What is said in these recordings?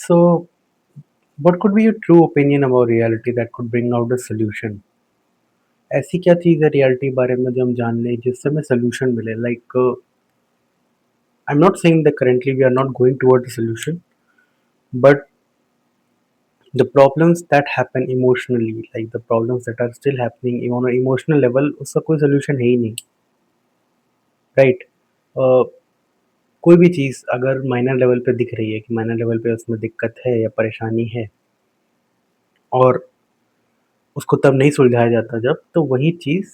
So, what could be your true opinion about reality that could bring out a solution? ऐसी क्या चीज़ है reality बारे में जो हम जान लें जिससे हमें सॉल्यूशन मिले? Like, I'm not saying that currently we are not going toward a solution, but the problems that happen emotionally, like the problems that are still happening on an emotional level, उसका कोई solution है ही नहीं, right? कोई भी चीज़ अगर minor level पे दिख रही है कि माइनर लेवल पे उसमें दिक्कत है या परेशानी है और उसको तब नहीं सुलझाया जाता जब तो वही चीज़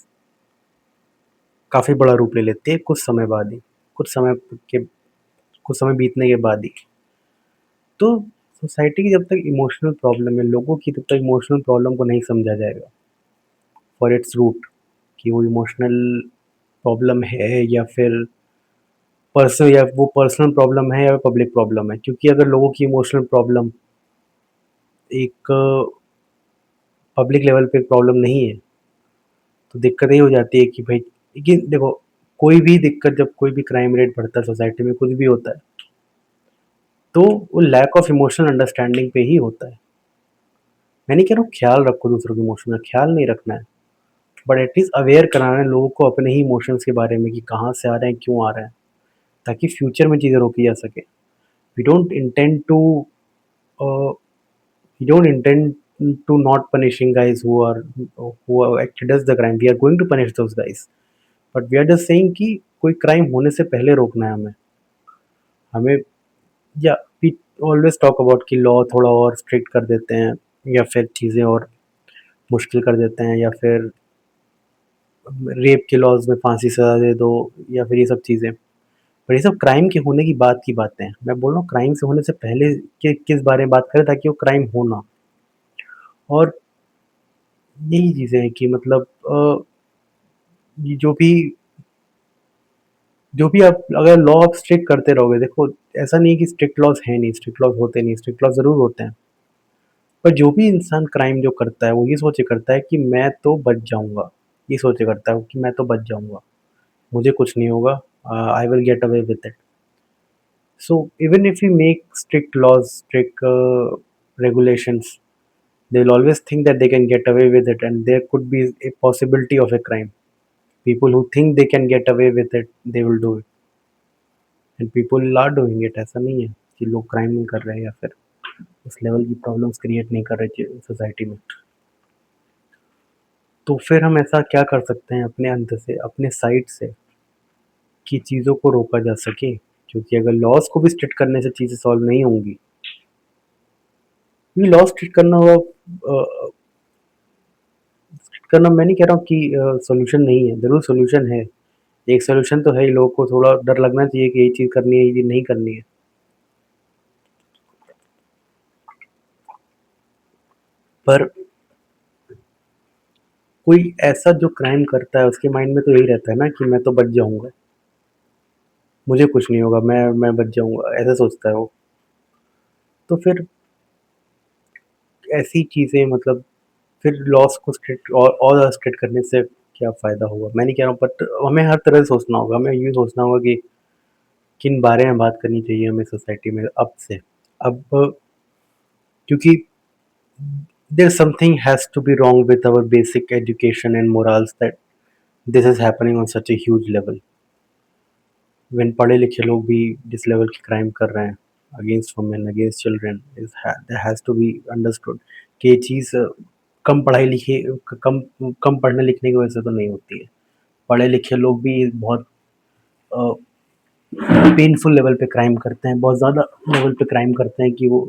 काफ़ी बड़ा रूप ले लेती है कुछ समय बाद ही, के कुछ समय बीतने के बाद ही। तो सोसाइटी की जब तक इमोशनल प्रॉब्लम है, लोगों की तब तक इमोशनल प्रॉब्लम को नहीं समझा जाएगा फॉर इट्स रूट कि वो इमोशनल प्रॉब्लम है या फिर वो पर्सनल प्रॉब्लम है या पब्लिक प्रॉब्लम है। क्योंकि अगर लोगों की इमोशनल प्रॉब्लम एक पब्लिक लेवल पे प्रॉब्लम नहीं है, तो दिक्कत ये हो जाती है कि भाई कि देखो कोई भी दिक्कत जब कोई भी क्राइम रेट बढ़ता है सोसाइटी में कुछ भी होता है, तो वो लैक ऑफ इमोशनल अंडरस्टैंडिंग पे ही होता है। मैं नहीं कह रहा हूँ ख्याल रखो दूसरों के इमोशन का, ख्याल नहीं रखना है, बट एटलीस्ट अवेयर कराना है लोगों को अपने ही इमोशंस के बारे में कि कहाँ से आ रहे हैं, क्यों आ रहे हैं, ताकि फ्यूचर में चीज़ें रोकी जा सके। We don't intend to we don't intend to not punishing guys who are actually does the crime. We are going to punish those guys, but we are just saying कि कोई क्राइम होने से पहले रोकना है हमें। हमें या वी ऑलवेज टॉक अबाउट कि लॉ थोड़ा और स्ट्रिक्ट कर देते हैं या फिर चीज़ें और मुश्किल कर देते हैं या फिर रेप के लॉज में फांसी सजा दे दो या फिर ये सब चीज़ें। पर ये सब क्राइम के होने की बात की बातें हैं। मैं बोल रहा हूँ क्राइम से होने से पहले के किस बारे में बात करें ताकि वो क्राइम हो ना। और यही चीज़ें हैं कि मतलब ये जो भी आप अगर लॉ आप स्ट्रिक्ट करते रहोगे, देखो ऐसा नहीं है कि स्ट्रिक्ट लॉज है नहीं, स्ट्रिक्ट लॉज होते नहीं, स्ट्रिक्ट लॉज ज़रूर होते हैं। पर जो भी इंसान क्राइम जो करता है वो ये सोच के करता है कि मैं तो बच जाऊँगा। ये सोच के करता है कि मैं तो बच जाऊँगा, मुझे कुछ नहीं होगा, I will get away with it. So even if we make strict laws, strict regulations, they'll always think that they can get away with it, and there could be a possibility of a crime. People who think they can get away with it, they will do it, and people are doing it. ऐसा नहीं है कि लोग crime नहीं कर रहे हैं या फिर उस लेवल की प्रॉब्लम्स क्रिएट नहीं कर रहे सोसाइटी में। तो फिर हम ऐसा क्या कर सकते हैं अपने अंदर से, अपने साइड से, कि चीज़ों को रोका जा सके? क्योंकि अगर लॉज को भी स्ट्रिक्ट करने से चीज़ें सॉल्व नहीं होंगी, ये लॉ स्ट्रिक्ट करना होगा। करना मैं नहीं कह रहा हूँ कि सॉल्यूशन नहीं है, ज़रूर सॉल्यूशन है। एक सॉल्यूशन तो है ही, लोगों को थोड़ा डर लगना चाहिए कि ये चीज़ करनी है, ये चीज़ नहीं करनी है। पर कोई ऐसा जो क्राइम करता है उसके माइंड में तो यही रहता है ना कि मैं तो बच जाऊँगा, मुझे कुछ नहीं होगा, मैं बच जाऊँगा, ऐसा सोचता है वो। तो फिर ऐसी चीज़ें मतलब फिर लॉस को स्ट्रिक्ट और ज़्यादा स्ट्रिक्ट करने से क्या फ़ायदा होगा? मैं नहीं कह रहा हूँ, बट हमें हर तरह से सोचना होगा। हमें ये सोचना होगा कि किन बारे में बात करनी चाहिए हमें सोसाइटी में अब से। अब क्योंकि there something has to be wrong with our basic education and morals that this is happening on such a huge level when पढ़े लिखे लोग भी जिस लेवल की क्राइम कर रहे हैं against women against children is that has to be understood कि ये चीज़ कम पढ़ाई लिखे कम कम पढ़ने लिखने की वजह से तो नहीं होती है। पढ़े लिखे लोग भी बहुत पेनफुल लेवल पे क्राइम करते हैं, बहुत ज़्यादा लेवल पे क्राइम करते हैं कि वो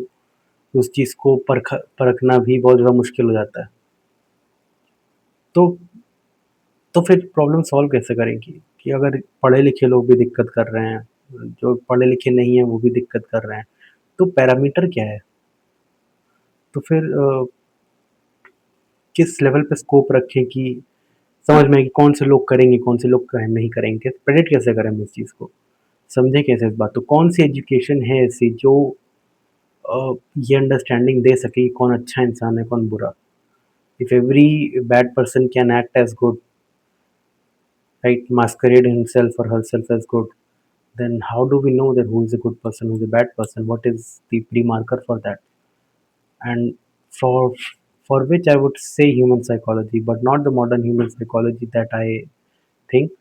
उस चीज़ को परखना भी बहुत ज़्यादा मुश्किल हो जाता है। तो तो फिर प्रॉब्लम सॉल्व कैसे करेंगी कि अगर पढ़े लिखे लोग भी दिक्कत कर रहे हैं, जो पढ़े लिखे नहीं हैं वो भी दिक्कत कर रहे हैं, तो पैरामीटर क्या है? तो फिर किस लेवल पे स्कोप रखें कि समझ में आए कि कौन से लोग करेंगे, कौन से लोग नहीं करेंगे, प्रेडिक्ट कैसे करें हम इस चीज़ को? समझें कैसे इस बात को? कौन सी एजुकेशन है ऐसी जो ये अंडरस्टैंडिंग दे सके कि कौन अच्छा इंसान है, कौन बुरा? If every bad person can act as good, right, masquerade himself or herself as good, then how do we know that who is a good person, who's a bad person? What is the pre-marker for that? And for for which I would say human psychology, but not the modern human psychology that I think,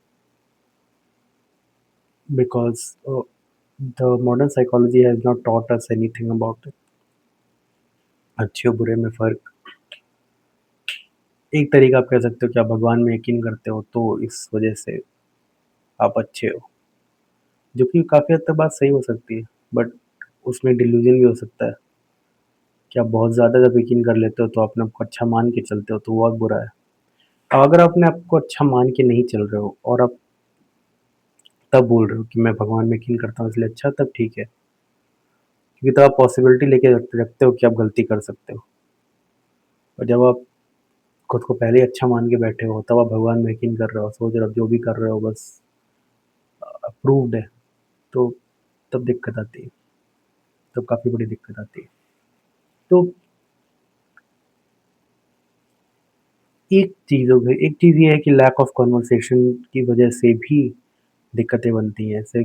because the modern psychology has not taught us anything about it. अच्छे और बुरे में फ़र्क, एक तरीका आप कह सकते हो कि आप भगवान में यकीन करते हो तो इस वजह से आप अच्छे हो, जो कि काफ़ी हद तक बात सही हो सकती है, बट उसमें डिल्यूजन भी हो सकता है कि आप बहुत ज़्यादा जब यकीन कर लेते हो तो अपने आप को अच्छा मान के चलते हो तो वो बहुत बुरा है। अब अगर आप अपने आप को अच्छा मान के नहीं चल रहे हो और आप तब बोल रहे हो कि मैं भगवान में यकीन करता हूँ इसलिए अच्छा, तब ठीक है, क्योंकि तब आप पॉसिबिलिटी लेके रखते हो कि आप गलती कर सकते हो। और जब आप खुद को पहले ही अच्छा मान के बैठे हो, तब आप भगवान में यकीन कर रहे हो, सोच रहे हो आप जो भी कर रहे हो बस अप्रूव्ड है, तो तब दिक्कत आती है, तब काफ़ी बड़ी दिक्कत आती है। तो एक चीज़ ये है कि लैक ऑफ कन्वर्सेशन की वजह से भी दिक्कतें बनती हैं। ऐसे